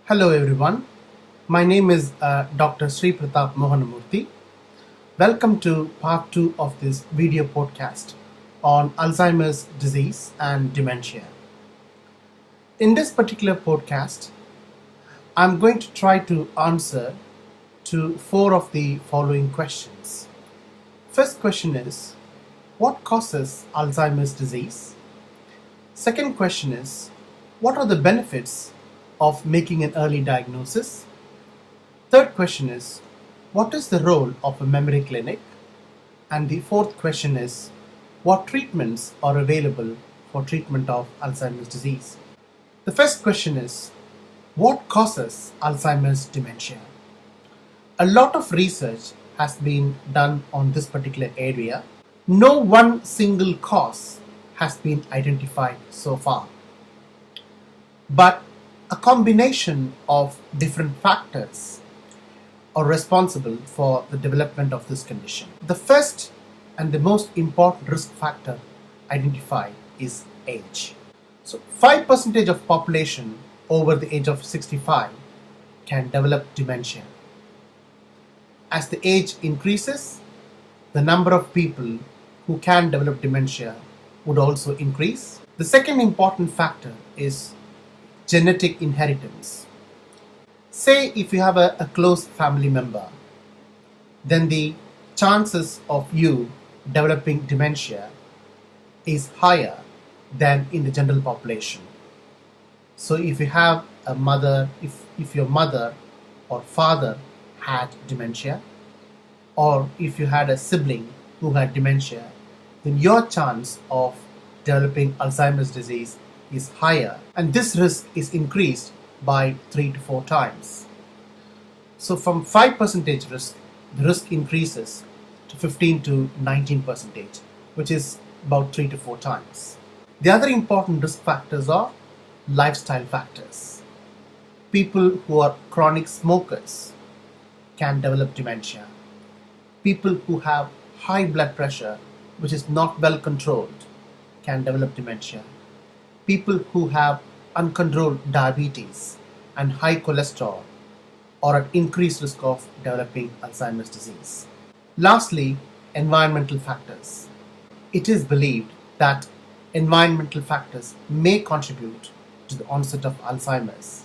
Hello everyone, my name is Dr. Sri Pratap Mohanamurthy. Welcome to part 2 of this video podcast on Alzheimer's disease and dementia. In this particular podcast, I'm going to try to answer to 4 of the following questions. First question is, what causes Alzheimer's disease? Second question is, what are the benefits of making an early diagnosis? Third question is, what is the role of a memory clinic? And the fourth question is, what treatments are available for treatment of Alzheimer's disease? The first question is, what causes Alzheimer's dementia? A lot of research has been done on this particular area. No one single cause has been identified so far, but a combination of different factors are responsible for the development of this condition. The first and the most important risk factor identified is age. So 5% of population over the age of 65 can develop dementia. As the age increases, the number of people who can develop dementia would also increase. The second important factor is genetic inheritance. Say if you have a close family member, then the chances of you developing dementia is higher than in the general population. So if you have a mother, if your mother or father had dementia, or if you had a sibling who had dementia, then your chance of developing Alzheimer's disease is higher, and this risk is increased by 3 to 4 times. So from 5% risk, the risk increases to 15 to 19%, which is about 3 to 4 times. The other important risk factors are lifestyle factors. People who are chronic smokers can develop dementia. People who have high blood pressure, which is not well controlled, can develop dementia. People who have uncontrolled diabetes and high cholesterol are at increased risk of developing Alzheimer's disease. Lastly, environmental factors. It is believed that environmental factors may contribute to the onset of Alzheimer's,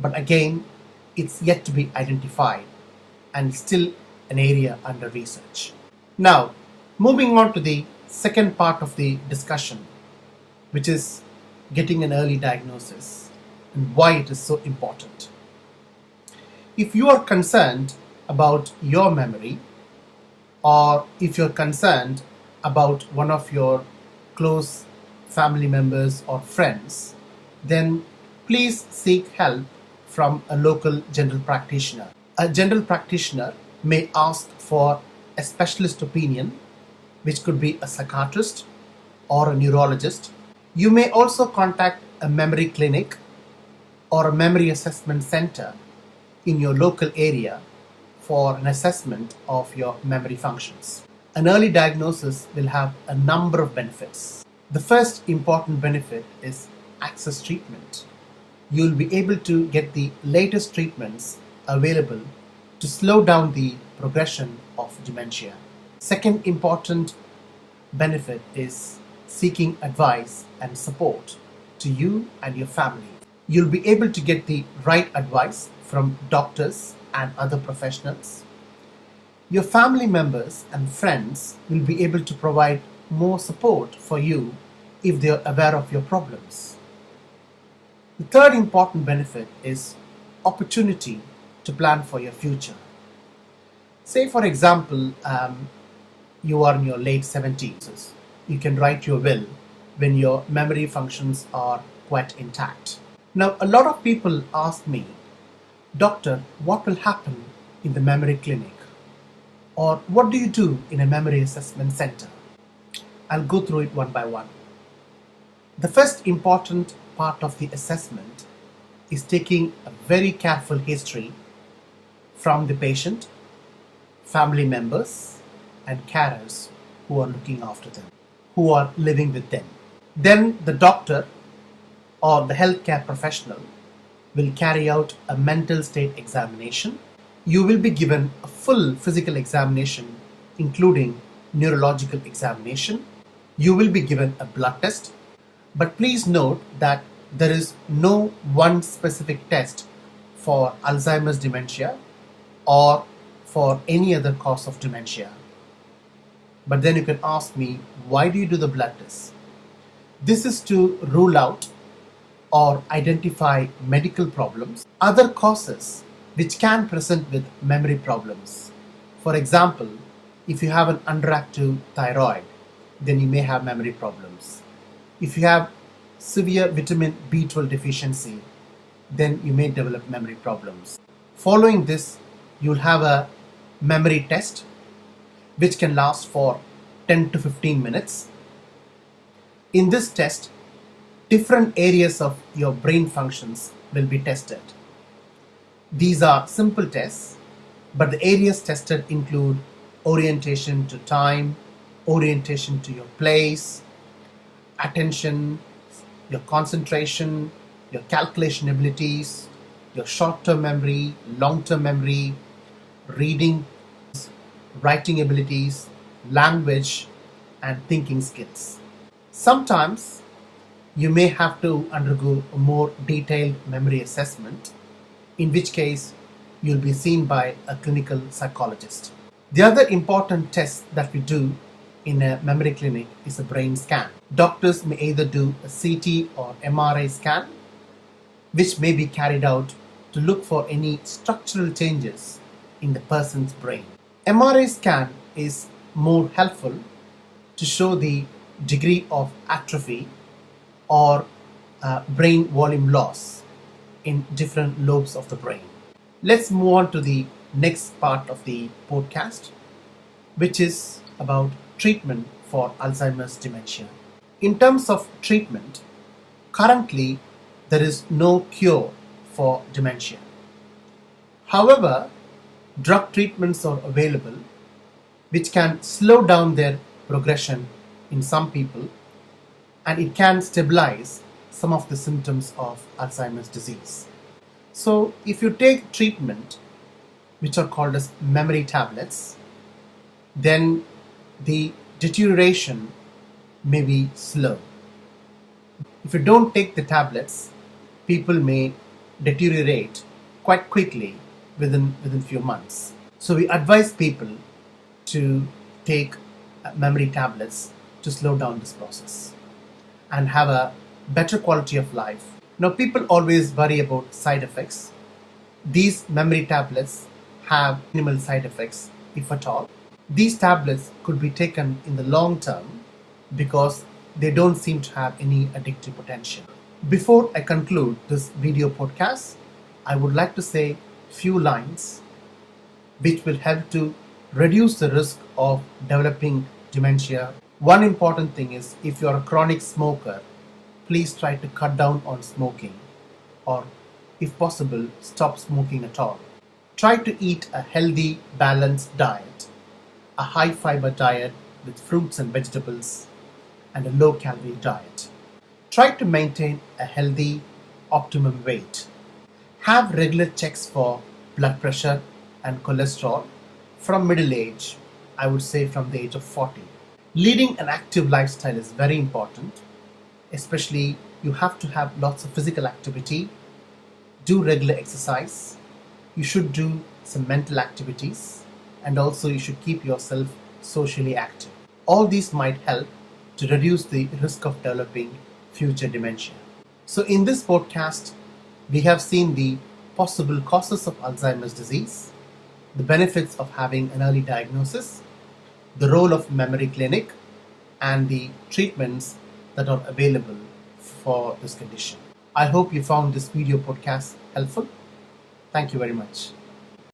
but again, it's yet to be identified and still an area under research. Now, moving on to the second part of the discussion, which is getting an early diagnosis and why it is so important. If you are concerned about your memory, or if you're concerned about one of your close family members or friends, then please seek help from a local general practitioner. A general practitioner may ask for a specialist opinion, which could be a psychiatrist or a neurologist. You may also contact a memory clinic or a memory assessment center in your local area for an assessment of your memory functions. An early diagnosis will have a number of benefits. The first important benefit is access treatment. You'll be able to get the latest treatments available to slow down the progression of dementia. Second important benefit is seeking advice and support to you and your family. You'll be able to get the right advice from doctors and other professionals. Your family members and friends will be able to provide more support for you if they are aware of your problems. The third important benefit is opportunity to plan for your future. Say for example, you are in your late 70s. You can write your will when your memory functions are quite intact. Now, a lot of people ask me, Doctor, what will happen in the memory clinic? Or what do you do in a memory assessment center? I'll go through it one by one. The first important part of the assessment is taking a very careful history from the patient, family members, and carers who are looking after them, who are living with them. Then the doctor or the healthcare professional will carry out a mental state examination. You will be given a full physical examination, including neurological examination. You will be given a blood test. But please note that there is no one specific test for Alzheimer's dementia or for any other cause of dementia. But then you can ask me, why do you do the blood test? This is to rule out or identify medical problems, other causes which can present with memory problems. For example, if you have an underactive thyroid, then you may have memory problems. If you have severe vitamin B12 deficiency, then you may develop memory problems. Following this, you'll have a memory test which can last for 10 to 15 minutes. In this test, different areas of your brain functions will be tested. These are simple tests, but the areas tested include orientation to time, orientation to your place, attention, your concentration, your calculation abilities, your short-term memory, long-term memory, reading, writing abilities, language, and thinking skills. Sometimes you may have to undergo a more detailed memory assessment, in which case you'll be seen by a clinical psychologist. The other important test that we do in a memory clinic is a brain scan. Doctors may either do a CT or MRI scan, which may be carried out to look for any structural changes in the person's brain. MRI scan is more helpful to show the degree of atrophy or brain volume loss in different lobes of the brain. Let's move on to the next part of the podcast, which is about treatment for Alzheimer's dementia. In terms of treatment, currently there is no cure for dementia. However, drug treatments are available which can slow down their progression in some people, and it can stabilize some of the symptoms of Alzheimer's disease. So if you take treatment which are called as memory tablets, then the deterioration may be slow. If you don't take the tablets, people may deteriorate quite quickly within few months. So we advise people to take memory tablets to slow down this process and have a better quality of life. Now, people always worry about side effects. These memory tablets have minimal side effects, if at all. These tablets could be taken in the long term because they don't seem to have any addictive potential. Before I conclude this video podcast, I would like to say a few lines which will help to reduce the risk of developing dementia. One important thing is, if you are a chronic smoker, please try to cut down on smoking, or if possible, stop smoking at all. Try to eat a healthy, balanced diet, a high fiber diet with fruits and vegetables, and a low calorie diet. Try to maintain a healthy, optimum weight. Have regular checks for blood pressure and cholesterol from middle age, I would say from the age of 40. Leading an active lifestyle is very important. Especially, you have to have lots of physical activity, do regular exercise, you should do some mental activities, and also you should keep yourself socially active. All these might help to reduce the risk of developing future dementia. So in this podcast, we have seen the possible causes of Alzheimer's disease, the benefits of having an early diagnosis, the role of memory clinic, and the treatments that are available for this condition. I hope you found this video podcast helpful. Thank you very much.